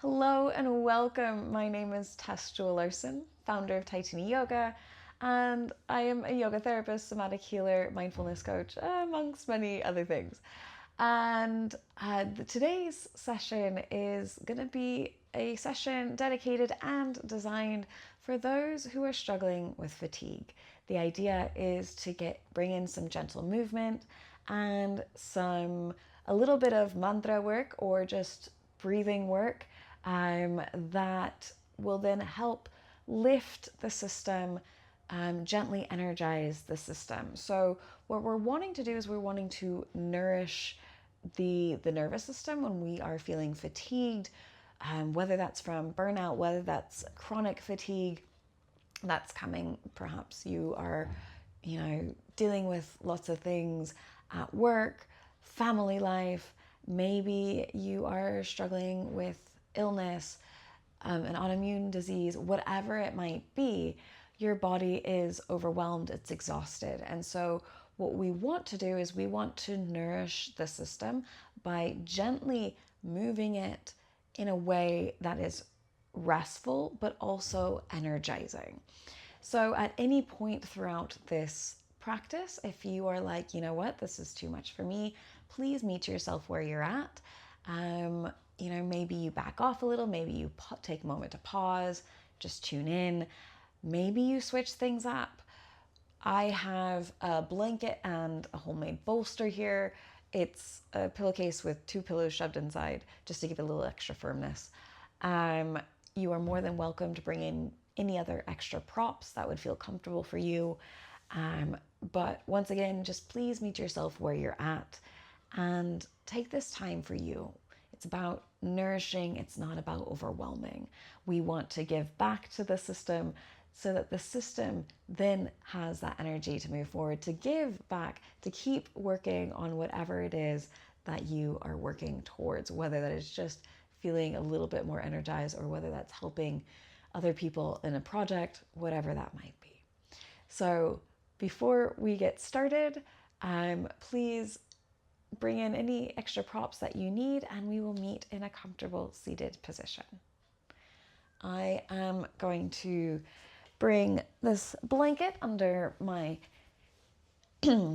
Hello and welcome. My name is Tess Jewell-Larsen, founder of Titani Yoga, and I am a yoga therapist, somatic healer, mindfulness coach, amongst many other things. And today's session is going to be a session dedicated and designed for those who are struggling with fatigue. The idea is to bring in some gentle movement and a little bit of mantra work or just breathing work that will then help lift the system, gently energize the system. So what we're wanting to do is we're wanting to nourish the nervous system when we are feeling fatigued, whether that's from burnout, whether that's chronic fatigue that's coming. Perhaps you are, dealing with lots of things at work, family life. Maybe you are struggling with illness, an autoimmune disease, whatever it might be. Your body is overwhelmed, it's exhausted. And so what we want to do is we want to nourish the system by gently moving it in a way that is restful but also energizing. So at any point throughout this practice, if you are like, you know what, this is too much for me, please meet yourself where you're at. Maybe you back off a little, maybe you take a moment to pause, just tune in. Maybe you switch things up. I have a blanket and a homemade bolster here. It's a pillowcase with 2 pillows shoved inside just to give it a little extra firmness. You are more than welcome to bring in any other extra props that would feel comfortable for you. But once again, just please meet yourself where you're at and take this time for you. It's about nourishing, it's not about overwhelming. We want to give back to the system so that the system then has that energy to move forward, to give back, to keep working on whatever it is that you are working towards, whether that is just feeling a little bit more energized or whether that's helping other people in a project, whatever that might be. So before we get started, please bring in any extra props that you need and we will meet in a comfortable seated position. I am going to bring this blanket under my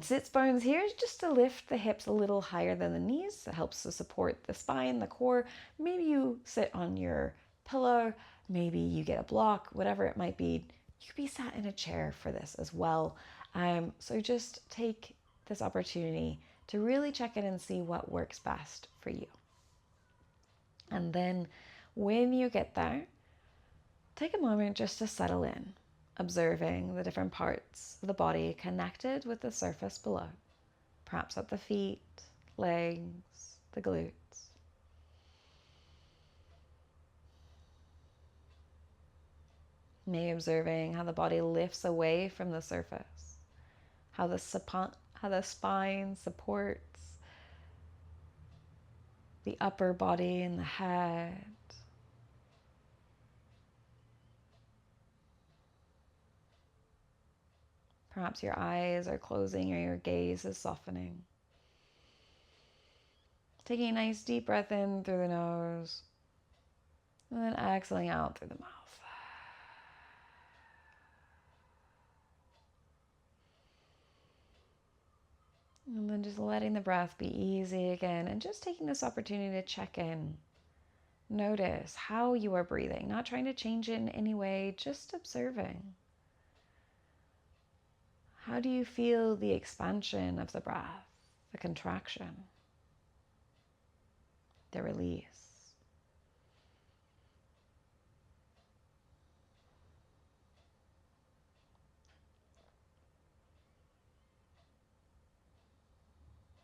sits bones here just to lift the hips a little higher than the knees. It helps to support the spine, the core. Maybe you sit on your pillow, maybe you get a block, whatever it might be. You could be sat in a chair for this as well. So just take this opportunity to really check in and see what works best for you. And then when you get there, take a moment just to settle in, observing the different parts of the body connected with the surface below, perhaps at the feet, legs, the glutes. Maybe observing how the body lifts away from the surface, how the spine supports the upper body and the head. Perhaps your eyes are closing or your gaze is softening. Taking a nice deep breath in through the nose and then exhaling out through the mouth. And then just letting the breath be easy again and just taking this opportunity to check in. Notice how you are breathing, not trying to change it in any way, just observing. How do you feel the expansion of the breath, the contraction, the release?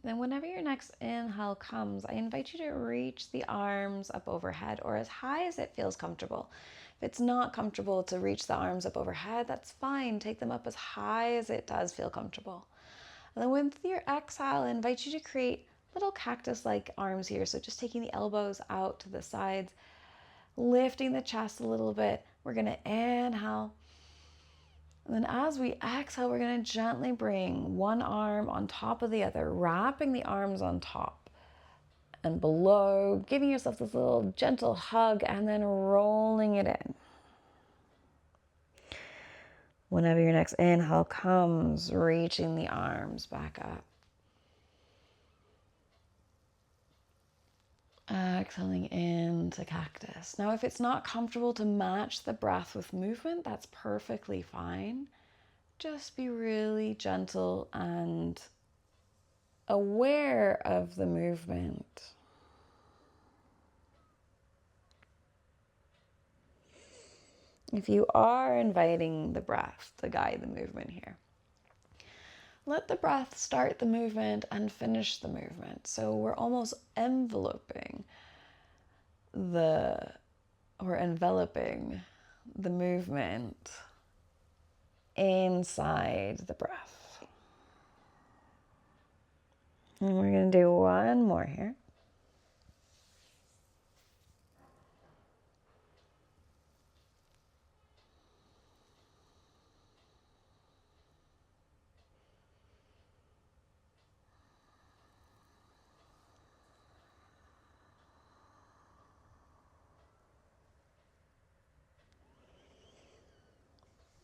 Then whenever your next inhale comes, I invite you to reach the arms up overhead or as high as it feels comfortable. If it's not comfortable to reach the arms up overhead, that's fine. Take them up as high as it does feel comfortable. And then with your exhale, I invite you to create little cactus-like arms here. So just taking the elbows out to the sides, lifting the chest a little bit. We're going to inhale. And then as we exhale, we're going to gently bring one arm on top of the other, wrapping the arms on top. and below, giving yourself this little gentle hug and then rolling it in. Whenever your next inhale comes, reaching the arms back up. Exhaling into cactus. Now, if it's not comfortable to match the breath with movement, that's perfectly fine. Just be really gentle and aware of the movement. If you are inviting the breath to guide the movement here, let the breath start the movement and finish the movement. So we're almost enveloping the movement inside the breath. And we're going to do one more here.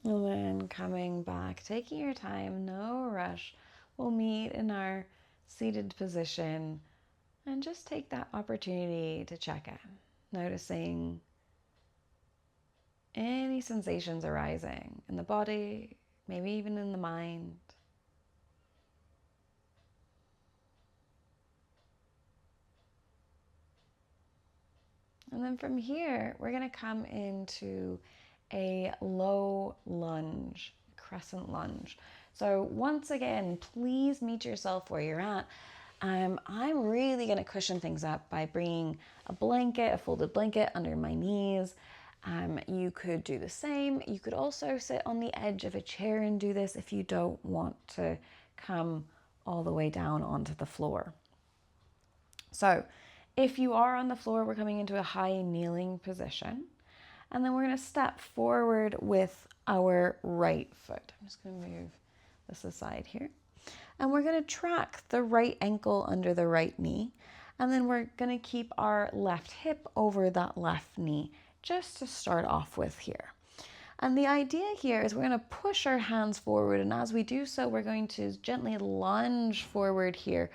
And then coming back, taking your time, no rush. We'll meet in our seated position and just take that opportunity to check in, noticing any sensations arising in the body, maybe even in the mind. And then from here, we're going to come into a low lunge, crescent lunge. So once again, please meet yourself where you're at. I'm really going to cushion things up by bringing a blanket, a folded blanket under my knees. You could do the same. You could also sit on the edge of a chair and do this if you don't want to come all the way down onto the floor. So if you are on the floor, we're coming into a high kneeling position. And then we're going to step forward with our right foot. I'm just going to move this aside here. And we're going to track the right ankle under the right knee. And then we're going to keep our left hip over that left knee, just to start off with here. And the idea here is we're going to push our hands forward. And as we do so, we're going to gently lunge forward here.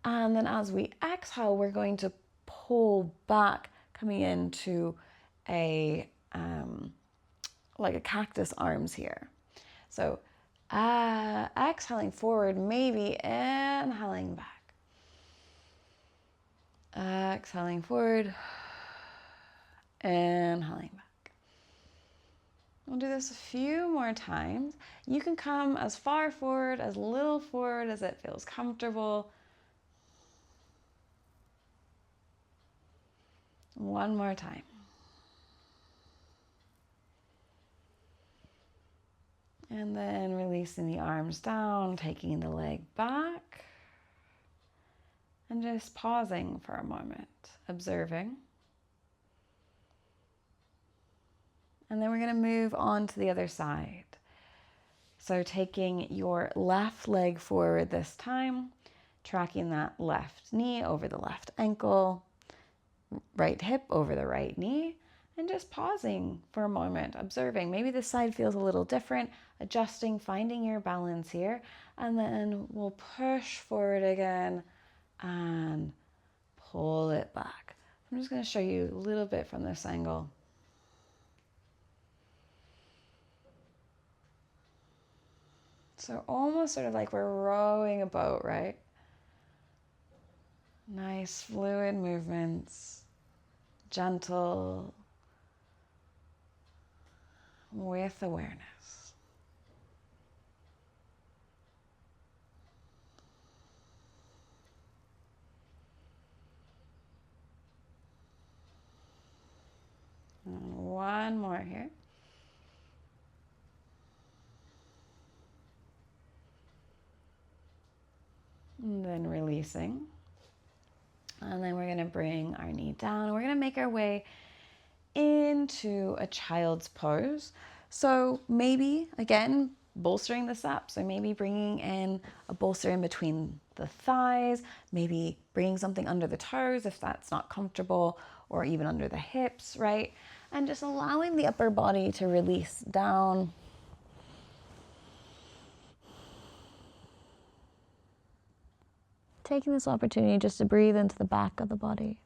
And then as we exhale, we're going to pull back, coming into like a cactus arms here. So exhaling forward, maybe inhaling back. Exhaling forward, inhaling back. We'll do this a few more times. You can come as far forward, as little forward as it feels comfortable. One more time. And then releasing the arms down, taking the leg back, and just pausing for a moment, observing. And then we're going to move on to the other side. So taking your left leg forward this time, tracking that left knee over the left ankle, right hip over the right knee, and just pausing for a moment, observing. Maybe this side feels a little different, adjusting, finding your balance here, and then we'll push forward again and pull it back. I'm just going to show you a little bit from this angle. So almost sort of like we're rowing a boat, right? Nice fluid movements, gentle, with awareness. And one more here. And then releasing. And then we're going to bring our knee down. We're going to make our way into a child's pose. So maybe, again, bolstering this up. So maybe bringing in a bolster in between the thighs, maybe bringing something under the toes if that's not comfortable, or even under the hips, right? And just allowing the upper body to release down. Taking this opportunity just to breathe into the back of the body.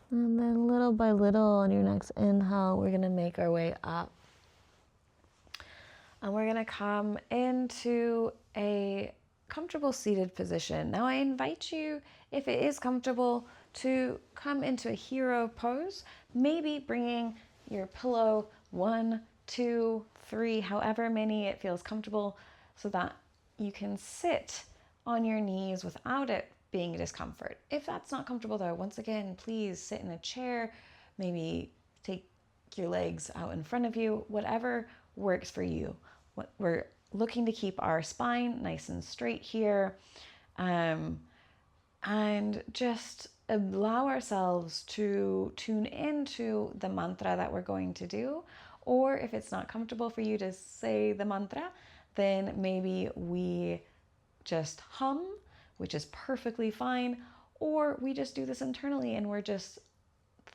And then little by little on your next inhale, we're going to make our way up. And we're going to come into a comfortable seated position. Now I invite you, if it is comfortable, to come into a hero pose, maybe bringing your pillow 1, 2, 3, however many it feels comfortable, so that you can sit on your knees without it being a discomfort. If that's not comfortable though, once again, please sit in a chair, maybe take your legs out in front of you, whatever works for you. We're looking to keep our spine nice and straight here, and just allow ourselves to tune into the mantra that we're going to do. Or if it's not comfortable for you to say the mantra, then maybe we just hum, which is perfectly fine, or we just do this internally and we're just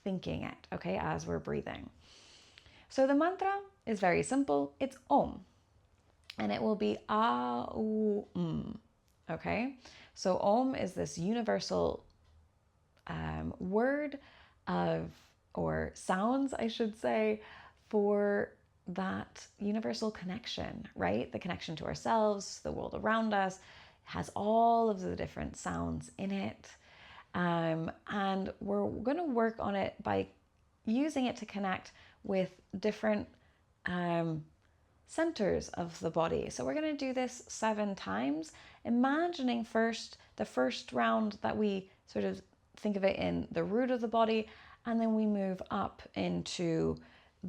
thinking it, okay, as we're breathing. So the mantra is very simple. It's Om, and it will be A-U-M, okay? So Om is this universal word of, or sounds, I should say, for that universal connection, right? The connection to ourselves, the world around us, has all of the different sounds in it. And we're going to work on it by using it to connect with different centers of the body. So we're going to do this 7 times, imagining first the first round that we sort of think of it in the root of the body, and then we move up into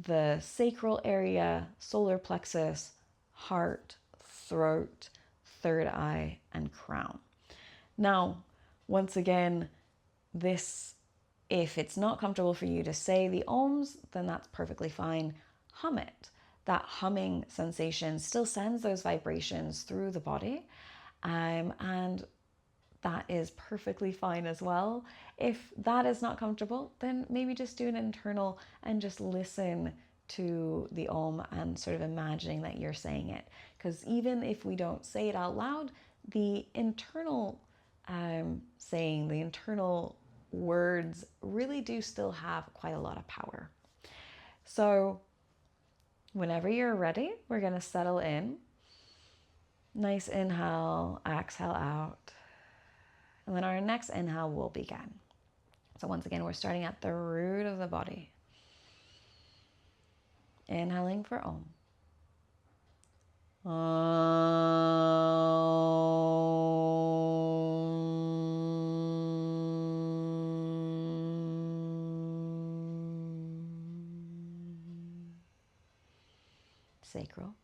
the sacral area, solar plexus, heart, throat, third eye, and crown. Now, once again, this, if it's not comfortable for you to say the ohms, then that's perfectly fine. Hum it. That humming sensation still sends those vibrations through the body, and that is perfectly fine as well. If that is not comfortable, then maybe just do an internal and just listen to the Om and sort of imagining that you're saying it. Because even if we don't say it out loud, the internal saying, the internal words really do still have quite a lot of power. So whenever you're ready, we're going to settle in. Nice inhale, exhale out. And then our next inhale will begin. So once again, we're starting at the root of the body. Inhaling for Om. Sacral.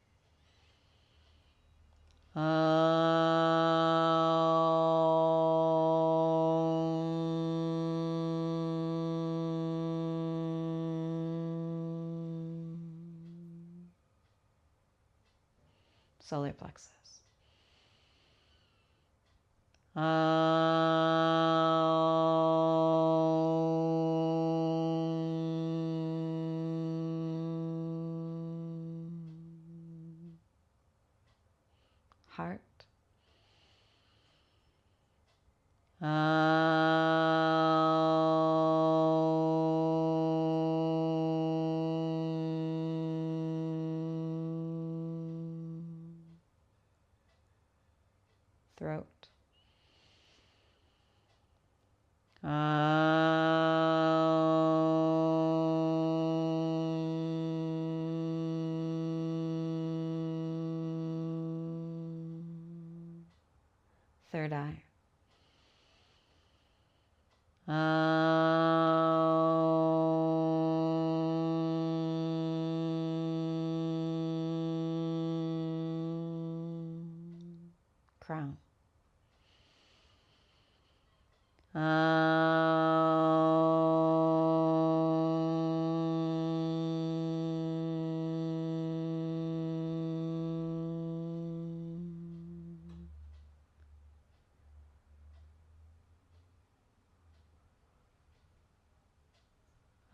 Solar plexus. Heart. Throat. Third eye. crown.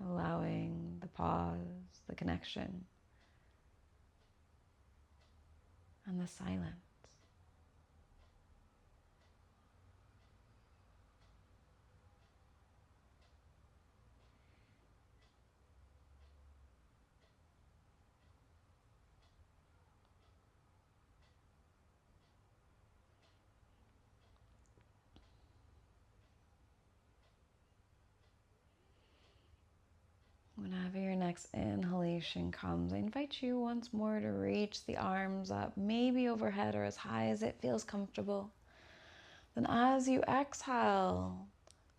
Allowing the pause, the connection, and the silence. Whenever your next inhalation comes, I invite you once more to reach the arms up, maybe overhead or as high as it feels comfortable. Then as you exhale,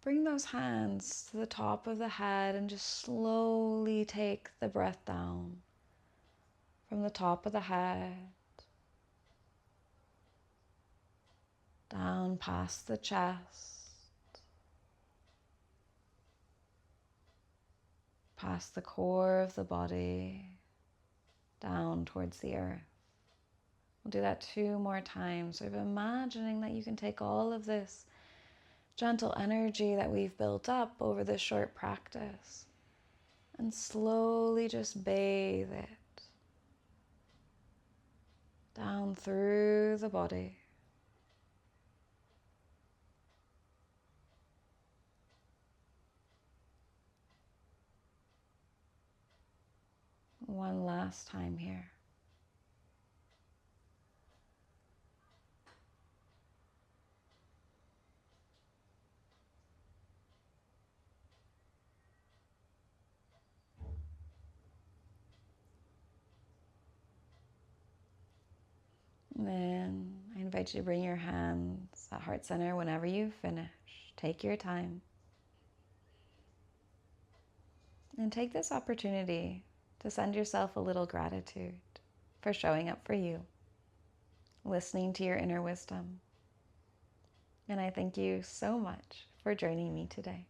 bring those hands to the top of the head and just slowly take the breath down from the top of the head, down past the chest, past the core of the body, down towards the earth. We'll do that 2 more times, sort of imagining that you can take all of this gentle energy that we've built up over this short practice and slowly just bathe it down through the body. One last time here. And then I invite you to bring your hands at heart center whenever you finish. Take your time. And take this opportunity to send yourself a little gratitude for showing up for you, listening to your inner wisdom. And I thank you so much for joining me today.